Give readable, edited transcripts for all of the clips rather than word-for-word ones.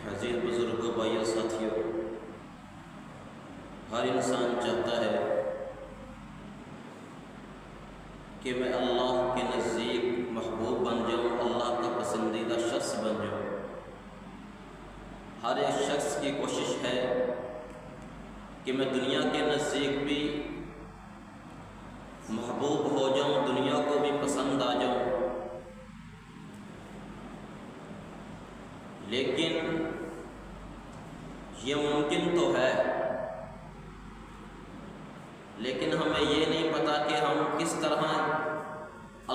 عزیز بزرگوں، بھائیوں، ساتھیوں، ہر انسان چاہتا ہے کہ میں اللہ کے نزدیک محبوب بن جاؤں، اللہ کا پسندیدہ شخص بن جاؤں۔ ہر ایک شخص کی کوشش ہے کہ میں دنیا کے نزدیک بھی محبوب ہو جاؤں، دنیا کو بھی پسند آ جاؤں۔ لیکن یہ ممکن تو ہے، لیکن ہمیں یہ نہیں پتا کہ ہم کس طرح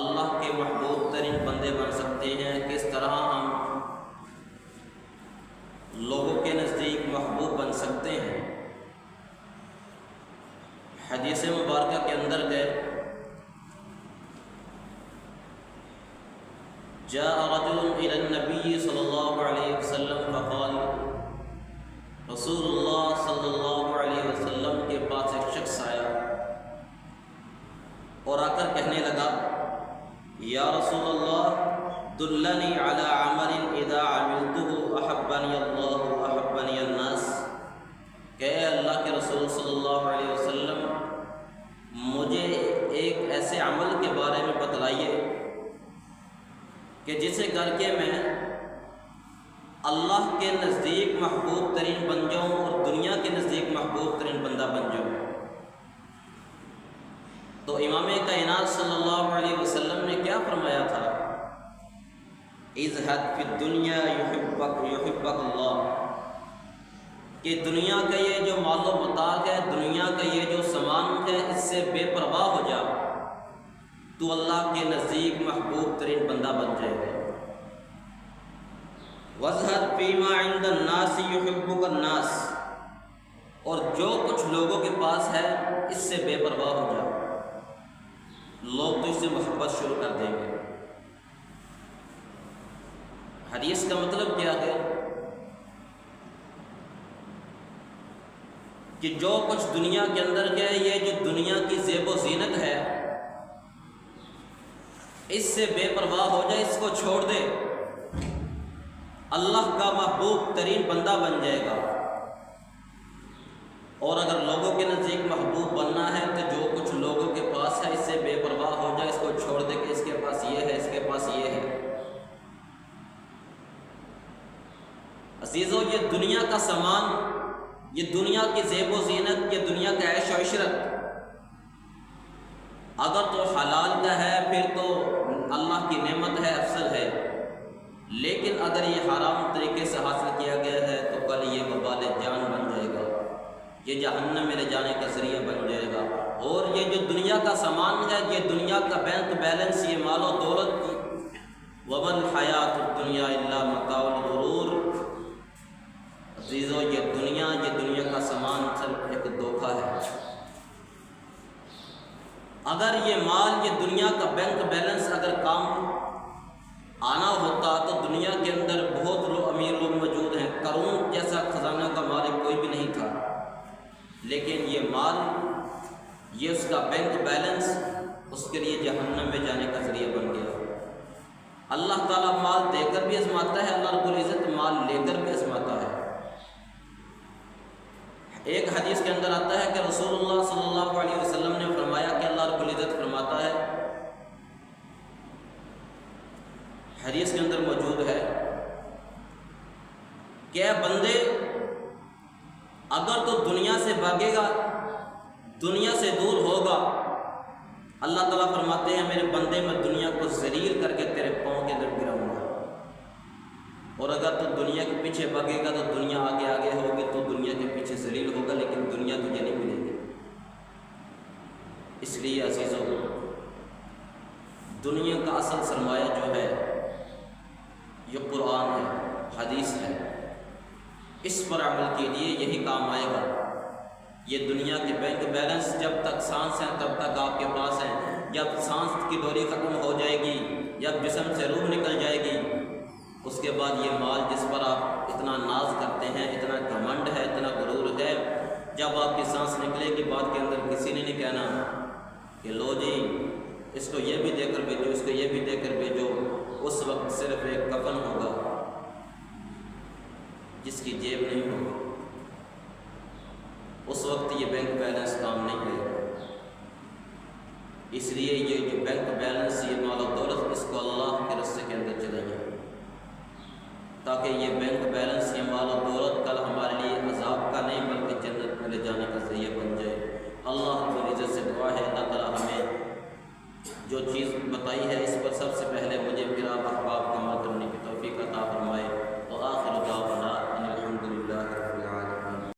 اللہ کے محبوب ترین بندے بن سکتے ہیں، کس طرح ہم لوگوں کے نزدیک محبوب بن سکتے ہیں۔ حدیث مبارکہ کے اندر گئے، جاء رجل إلى النبي صلی اللہ علیہ وسلم فقال، رسول اللہ صلی اللہ علیہ وسلم کے پاس ایک شخص آیا اور آ کر کہنے لگا، یا رسول اللہ دلنی علی عمل اذا عملته احبنی اللہ واحبنی الناس، کہ اے اللہ کے رسول صلی اللہ علیہ وسلم مجھے ایک ایسے عمل کے بارے میں بتلائیے کہ جسے کر کے میں اللہ کے نزدیک محبوب ترین بن جاؤں اور دنیا کے نزدیک محبوب ترین بندہ بن جاؤں۔ تو امام کائنات صلی اللہ علیہ وسلم نے کیا فرمایا تھا؟ اذہد فی الدنیا یحبک اللہ، کہ دنیا کا یہ جو مال و متاع ہے، دنیا کا یہ جو سامان ہے، اس سے بے پرواہ ہو جا، تو اللہ کے نزدیک محبوب ترین بندہ بن جائے گا۔ وَازْهَدْ فِيمَا عِنْدَ النَّاسِ يُحِبُّكَ النَّاسِ، اور جو کچھ لوگوں کے پاس ہے اس سے بے پرواہ ہو جا، لوگ تو اس سے محبت شروع کر دیں گے۔ حدیث کا مطلب کیا ہے کہ جو کچھ دنیا کے اندر ہے، یہ جو دنیا کی زیب و زینت ہے، اس سے بے پرواہ ہو جائے، اس کو چھوڑ دے، اللہ کا محبوب ترین بندہ بن جائے گا۔ اور اگر لوگوں کے نزدیک محبوب بننا ہے تو جو کچھ لوگوں کے پاس ہے اس سے بے پرواہ ہو جائے، اس کو چھوڑ دے کہ اس کے پاس یہ ہے، اس کے پاس یہ ہے۔ عزیزو، یہ دنیا کا سامان، یہ دنیا کی زیب و زینت، یہ دنیا کا عیش و عشرت اگر تو حلال کا ہے پھر تو اللہ کی نعمت ہے، افضل ہے، لیکن اگر یہ حرام طریقے سے حاصل کیا گیا ہے تو کل یہ وبال جان بن جائے گا، یہ جہنم میں لے جانے کا ذریعہ بن جائے گا۔ اور یہ جو دنیا کا سامان ہے، یہ دنیا کا بینک بیلنس، یہ مال و دولت، وَمَا الْحَيَاةُ الدُّنْيَا إِلَّا مَتَاعُ الْغُرُورِ، عزیزو یہ دنیا کا سامان صرف ایک دھوکہ ہے۔ اگر یہ مال، یہ دنیا کا بینک بیلنس اگر کام آنا ہوتا تو دنیا کے اندر بہت لوگ امیر لوگ موجود ہیں، قارون جیسا خزانہ کا مالک کوئی بھی نہیں تھا، لیکن یہ مال، یہ اس کا بینک بیلنس اس کے لیے جہنم میں جانے کا ذریعہ بن گیا۔ اللہ تعالیٰ مال دے کر بھی آزماتا ہے، اللہ رب العزت مال لے کر بھی آزماتا ہے۔ ایک حدیث کے اندر آتا ہے کہ رسول اللہ صلی اللہ علیہ وسلم نے فرمایا کہ اللہ رب العزت فرماتا ہے، حدیث کے اندر موجود ہے کہ اے بندے، اگر تو دنیا سے بھاگے گا، دنیا سے دور ہوگا، اللہ تعالیٰ فرماتے ہیں میرے بندے میں دنیا کو ذلیل کر کے تیرے پاؤں کے اندر گراؤں گا، اور اگر تو دنیا کے پیچھے بھاگے گا تو دنیا آگے آگے ہوگی، تو دنیا کے پیچھے ذلیل ہوگا، لیکن دنیا تجھے نہیں ملے گی۔ اس لیے عزیزو، دنیا کا اصل سرمایہ جو ہے یہ قرآن ہے، حدیث ہے، اس پر عمل کیجیے، یہی کام آئے گا۔ یہ دنیا کے بینک بیلنس جب تک سانس ہے تب تک آپ کے پاس ہیں، جب سانس کی ڈوری ختم ہو جائے گی، جب جسم سے روح نکل جائے گی، اس کے بعد یہ مال جس پر آپ اتنا ناز کرتے ہیں، اتنا گھمنڈ ہے، اتنا غرور ہے، جب آپ کی سانس نکلے گی بعد کے اندر کسی نے نہیں کہنا کہ لو جی اس کو یہ بھی دے کر بھیجو، اس کو یہ بھی دے کر بھیجو، اس وقت صرف ایک کفن ہوگا۔ اس لیے عزیزو، دنیا کا اصل سرمایہ جو ہے یہ قرآن ہے، حدیث ہے، اس پر عمل کیجیے، یہی کام آئے گا۔ یہ دنیا کے بینک بیلنس جب تک سانس ہے تب تک آپ کے پاس ہیں، جب جسم سے روح نکل جائے گی، اس کے بعد یہ مال جس پر آپ اتنا ناز کرتے ہیں، اتنا گھمنڈ ہے، اتنا غرور ہے، جب آپ کی سانس نکلے گی بعد کے اندر کسی نے نہیں کہنا کہ لو جی اس کو یہ بھی دے کر بھیجو، اس کو یہ بھی دے کر بھیجو، اس وقت صرف ایک کفن ہوگا۔ جس کی جیب نہیں ہوگی، اس وقت یہ بینک بیلنس کام نہیں کرے گا۔ اس لیے یہ جو بینک بیلنس، یہ مال و دولت، اس کو اللہ کے راستے کے اندر چلائیے، تاکہ یہ بینک بیلنس، یہ مال و دولت کل ہمارے لیے عذاب کا نہیں بلکہ جنت میں لے جانے کا ذریعہ بن جائے۔ اللہ رب العزت سے دعا ہے اللہ تعالیٰ ہمیں جو چیز بتائی ہے اس پر سب سے پہلے مجھے میرا احباب کا عمل کرنے کی